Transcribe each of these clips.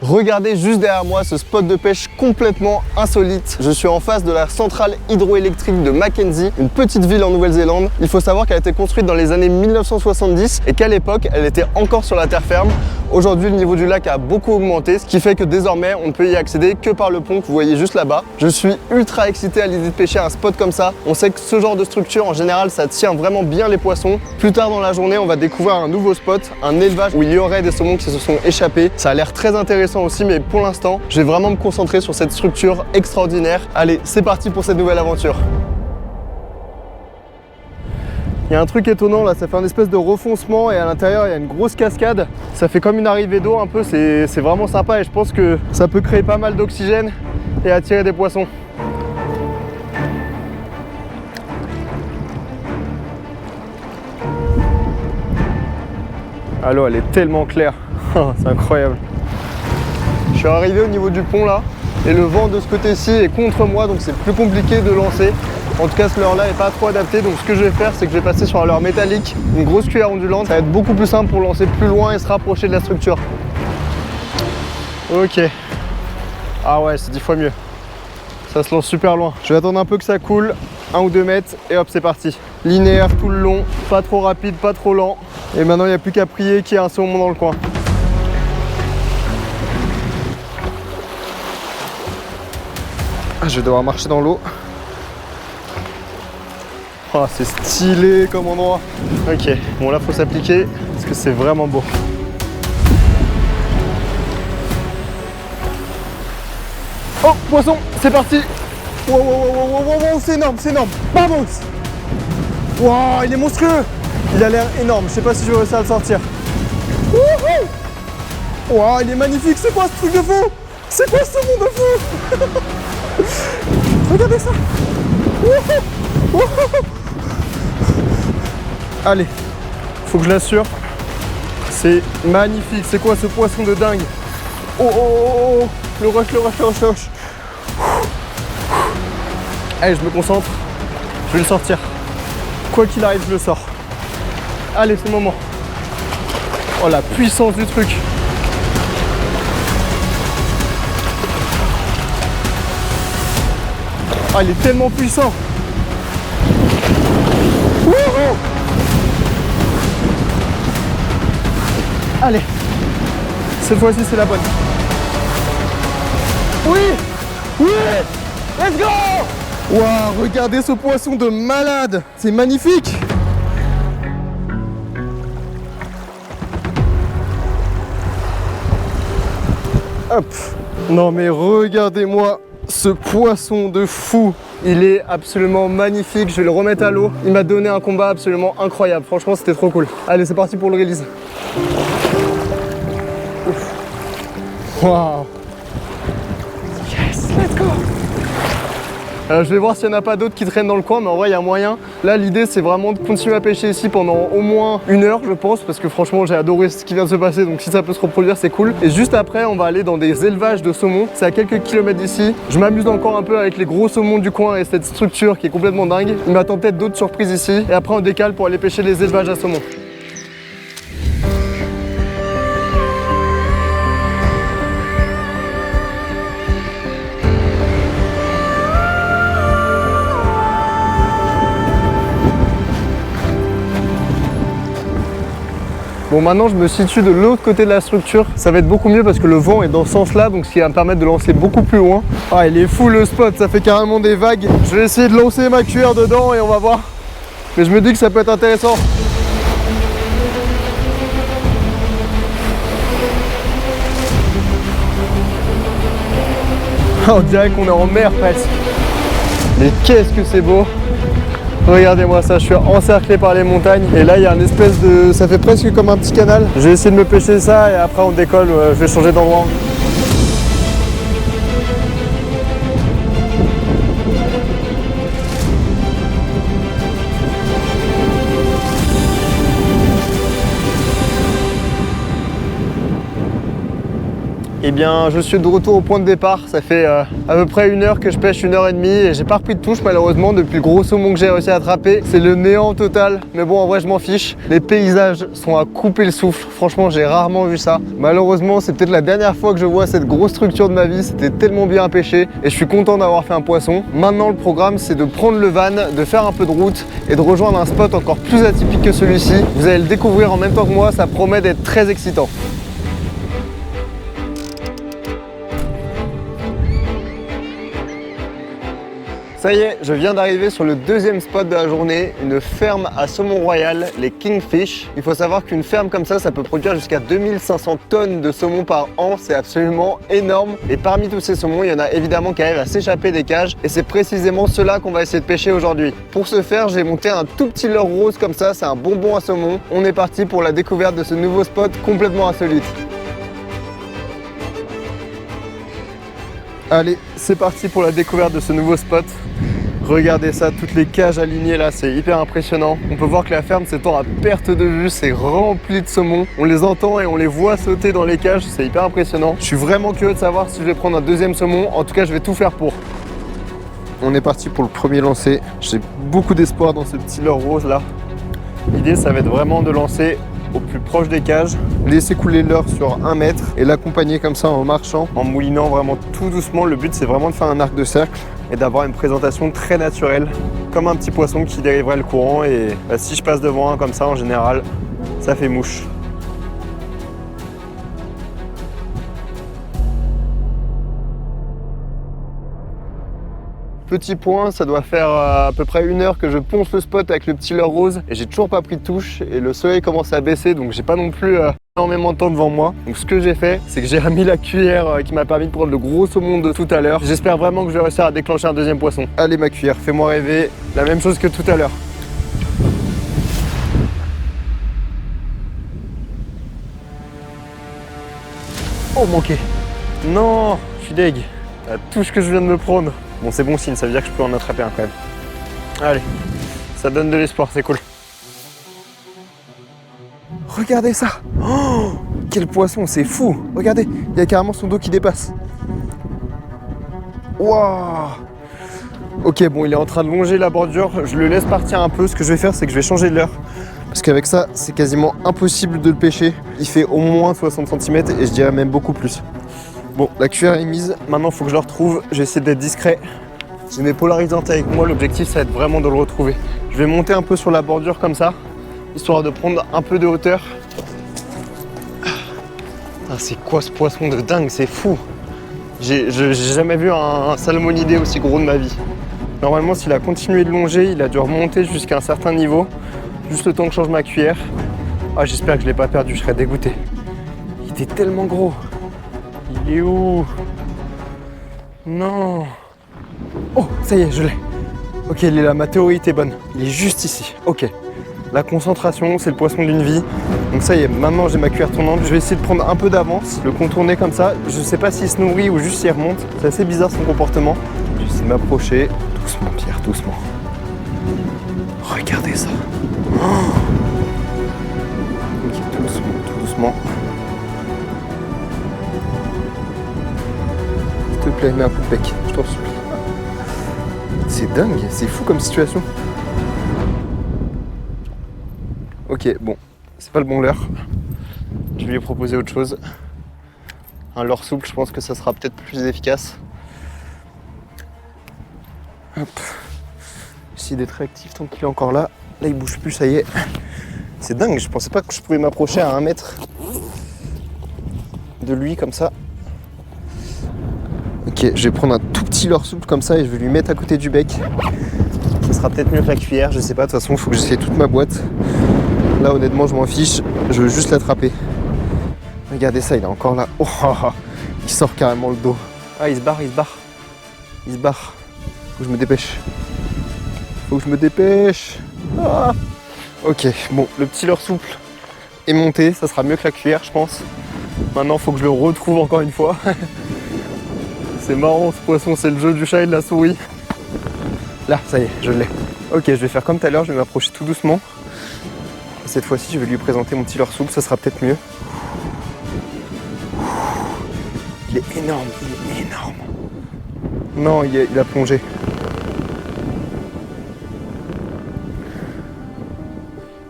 Regardez juste derrière moi ce spot de pêche complètement insolite. Je suis en face de la centrale hydroélectrique de Mackenzie, une petite ville en Nouvelle-Zélande. Il faut savoir qu'elle a été construite dans les années 1970 et qu'à l'époque, elle était encore sur la terre ferme. Aujourd'hui, le niveau du lac a beaucoup augmenté, ce qui fait que désormais, on ne peut y accéder que par le pont que vous voyez juste là-bas. Je suis ultra excité à l'idée de pêcher un spot comme ça. On sait que ce genre de structure, en général, ça tient vraiment bien les poissons. Plus tard dans la journée, on va découvrir un nouveau spot, un élevage où il y aurait des saumons qui se sont échappés. Ça a l'air très intéressant aussi, mais pour l'instant, je vais vraiment me concentrer sur cette structure extraordinaire. Allez, c'est parti pour cette nouvelle aventure. Il y a un truc étonnant là, ça fait un espèce de refoncement et à l'intérieur il y a une grosse cascade. Ça fait comme une arrivée d'eau un peu, c'est vraiment sympa et je pense que ça peut créer pas mal d'oxygène et attirer des poissons. Ah, l'eau elle est tellement claire, c'est incroyable. Je suis arrivé au niveau du pont là et le vent de ce côté-ci est contre moi donc c'est plus compliqué de lancer. En tout cas, ce leurre-là n'est pas trop adapté, donc ce que je vais faire, c'est que je vais passer sur un leurre métallique, une grosse cuillère ondulante. Ça va être beaucoup plus simple pour lancer plus loin et se rapprocher de la structure. Ok. Ah ouais, c'est 10 fois mieux. Ça se lance super loin. Je vais attendre un peu que ça coule, 1 ou 2 mètres, et hop, c'est parti. Linéaire tout le long, pas trop rapide, pas trop lent. Et maintenant, il n'y a plus qu'à prier qu'il y ait un saumon dans le coin. Je vais devoir marcher dans l'eau. Oh, c'est stylé comme endroit. Ok, bon là faut s'appliquer parce que c'est vraiment beau. Oh, poisson, c'est parti. Wow, wow, wow, wow, wow, c'est énorme, c'est énorme. Vamos. Wow, il est monstrueux. Il a l'air énorme, je sais pas si je vais réussir à le sortir. Wow, il est magnifique, c'est quoi ce truc de fou? C'est quoi ce monde de fou? Regardez ça. Allez, faut que je l'assure. C'est magnifique. C'est quoi ce poisson de dingue? Oh, oh, oh, oh. Le rush, le rush, le rush, le rush. Allez, je me concentre. Je vais le sortir. Quoi qu'il arrive, je le sors. Allez, c'est le moment. Oh, la puissance du truc. Ah, il est tellement puissant. Wouhou! Allez, cette fois-ci c'est la bonne. Oui! Oui! Let's go! Waouh, regardez ce poisson de malade! C'est magnifique! Hop! Non mais regardez-moi ce poisson de fou! Il est absolument magnifique, je vais le remettre à l'eau. Il m'a donné un combat absolument incroyable, franchement c'était trop cool. Allez, c'est parti pour le release. Waouh! Yes, let's go! Je vais voir s'il n'y en a pas d'autres qui traînent dans le coin, mais en vrai il y a moyen. Là l'idée c'est vraiment de continuer à pêcher ici pendant au moins 1 heure je pense, parce que franchement j'ai adoré ce qui vient de se passer, donc si ça peut se reproduire c'est cool. Et juste après on va aller dans des élevages de saumon, c'est à quelques kilomètres d'ici. Je m'amuse encore un peu avec les gros saumons du coin et cette structure qui est complètement dingue. Il m'attend peut-être d'autres surprises ici, et après on décale pour aller pêcher les élevages à saumon. Bon, maintenant je me situe de l'autre côté de la structure, ça va être beaucoup mieux parce que le vent est dans ce sens là, donc ce qui va me permettre de lancer beaucoup plus loin. Ah, il est fou le spot, ça fait carrément des vagues. Je vais essayer de lancer ma cuillère dedans et on va voir. Mais je me dis que ça peut être intéressant. On dirait qu'on est en mer presque. Mais qu'est-ce que c'est beau! Regardez-moi ça, je suis encerclé par les montagnes et là il y a une espèce de... ça fait presque comme un petit canal. Je vais essayer de me pêcher ça et après on décolle, je vais changer d'endroit. Eh bien, je suis de retour au point de départ. Ça fait à peu près 1 heure que je pêche, 1h30 et j'ai pas repris de touche malheureusement depuis le gros saumon que j'ai réussi à attraper. C'est le néant total, mais bon, en vrai, je m'en fiche. Les paysages sont à couper le souffle. Franchement, j'ai rarement vu ça. Malheureusement, c'est peut-être la dernière fois que je vois cette grosse structure de ma vie. C'était tellement bien pêché et je suis content d'avoir fait un poisson. Maintenant, le programme, c'est de prendre le van, de faire un peu de route et de rejoindre un spot encore plus atypique que celui-ci. Vous allez le découvrir en même temps que moi. Ça promet d'être très excitant. Ça y est, je viens d'arriver sur le deuxième spot de la journée, une ferme à saumon royal, les Kingfish. Il faut savoir qu'une ferme comme ça peut produire jusqu'à 2500 tonnes de saumon par an, c'est absolument énorme. Et parmi tous ces saumons, il y en a évidemment qui arrivent à s'échapper des cages et c'est précisément ceux-là qu'on va essayer de pêcher aujourd'hui. Pour ce faire, j'ai monté un tout petit leurre rose comme ça, c'est un bonbon à saumon. On est parti pour la découverte de ce nouveau spot complètement insolite. Allez, c'est parti pour la découverte de ce nouveau spot. Regardez ça, toutes les cages alignées là, c'est hyper impressionnant. On peut voir que la ferme s'étend à perte de vue, c'est rempli de saumons. On les entend et on les voit sauter dans les cages, c'est hyper impressionnant. Je suis vraiment curieux de savoir si je vais prendre un deuxième saumon. En tout cas, je vais tout faire pour. On est parti pour le premier lancer. J'ai beaucoup d'espoir dans ce petit leurre rose là. L'idée, ça va être vraiment de lancer au plus proche des cages, laisser couler le leurre sur 1 mètre et l'accompagner comme ça en marchant, en moulinant vraiment tout doucement. Le but, c'est vraiment de faire un arc de cercle et d'avoir une présentation très naturelle, comme un petit poisson qui dériverait le courant. Et si je passe devant un comme ça, en général, ça fait mouche. Petit point, ça doit faire à peu près 1 heure que je ponce le spot avec le petit leurre rose et j'ai toujours pas pris de touche et le soleil commence à baisser, donc j'ai pas non plus énormément de temps devant moi. Donc ce que j'ai fait, c'est que j'ai remis la cuillère qui m'a permis de prendre le gros saumon de tout à l'heure. J'espère vraiment que je vais réussir à déclencher un deuxième poisson. Allez ma cuillère, fais-moi rêver, la même chose que tout à l'heure. Oh, manqué. Non, je suis deg. La touche que je viens de me prendre. Bon, c'est bon signe, ça veut dire que je peux en attraper un quand même. Allez, ça donne de l'espoir, c'est cool. Regardez ça. Oh, quel poisson, c'est fou. Regardez, il y a carrément son dos qui dépasse. Waouh. Ok, bon, il est en train de longer la bordure. Je le laisse partir un peu. Ce que je vais faire, c'est que je vais changer de leurre. Parce qu'avec ça, c'est quasiment impossible de le pêcher. Il fait au moins 60 cm et je dirais même beaucoup plus. Bon, la cuillère est mise, maintenant il faut que je le retrouve, je vais essayer d'être discret. J'ai mes polarisantes avec moi, l'objectif ça va être vraiment de le retrouver. Je vais monter un peu sur la bordure comme ça, histoire de prendre un peu de hauteur. Ah, c'est quoi ce poisson de dingue, c'est fou. J'ai jamais vu un salmonidé aussi gros de ma vie. Normalement s'il a continué de longer, il a dû remonter jusqu'à un certain niveau, juste le temps que je change ma cuillère. Ah, j'espère que je ne l'ai pas perdu, je serais dégoûté. Il était tellement gros. Il est où? Non. Oh, ça y est, je l'ai. Ok, il est là, ma théorie était bonne. Il est juste ici. Ok. La concentration, c'est le poisson d'une vie. Donc ça y est, maintenant j'ai ma cuillère tournante. Je vais essayer de prendre un peu d'avance, le contourner comme ça. Je sais pas s'il se nourrit ou juste s'il remonte. C'est assez bizarre son comportement. Je vais essayer de m'approcher. Doucement, Pierre, doucement. Regardez ça. Oh. Ok, tout doucement, tout doucement. S'il te plaît, mets un coup de bec, je t'en supplie. C'est dingue, c'est fou comme situation. Ok, bon, c'est pas le bon leurre. Je lui ai proposé autre chose. Un leurre souple, je pense que ça sera peut-être plus efficace. Hop. J'essaie d'être réactif tant qu'il est encore là. Là, il bouge plus, ça y est. C'est dingue, je pensais pas que je pouvais m'approcher à 1 mètre de lui comme ça. Ok, je vais prendre un tout petit leurre souple comme ça et je vais lui mettre à côté du bec. Ça sera peut-être mieux que la cuillère, je sais pas, de toute façon il faut que j'essaie toute ma boîte. Là honnêtement je m'en fiche, je veux juste l'attraper. Regardez ça, il est encore là. Oh, il sort carrément le dos. Ah, il se barre, il se barre. Il se barre. Faut que je me dépêche. Faut que je me dépêche. Ah. Ok, bon, le petit leurre souple est monté, ça sera mieux que la cuillère je pense. Maintenant il faut que je le retrouve encore une fois. C'est marrant ce poisson, c'est le jeu du chat et de la souris. Là, ça y est, je l'ai. Ok, je vais faire comme tout à l'heure, je vais m'approcher tout doucement. Et cette fois-ci, je vais lui présenter mon petit leurre souple, ça sera peut-être mieux. Il est énorme, il est énorme. Non, il a plongé.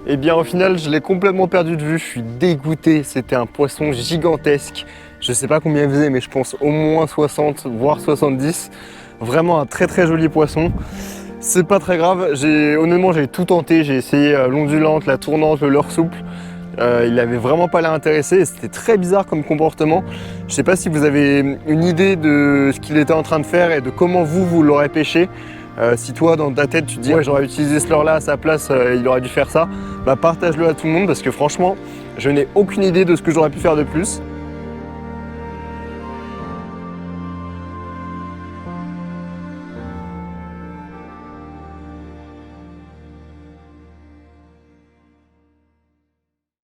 Et bien au final, je l'ai complètement perdu de vue, je suis dégoûté, c'était un poisson gigantesque. Je sais pas combien il faisait, mais je pense au moins 60, voire 70. Vraiment un très joli poisson. C'est pas très grave, honnêtement j'ai tout tenté, j'ai essayé l'ondulante, la tournante, le leurre souple. Il avait vraiment pas l'air intéressé et c'était très bizarre comme comportement. Je sais pas si vous avez une idée de ce qu'il était en train de faire et de comment vous l'aurez pêché. Si toi dans ta tête tu te dis ouais, j'aurais utilisé ce leurre là à sa place, il aurait dû faire ça, bah partage-le à tout le monde parce que franchement je n'ai aucune idée de ce que j'aurais pu faire de plus.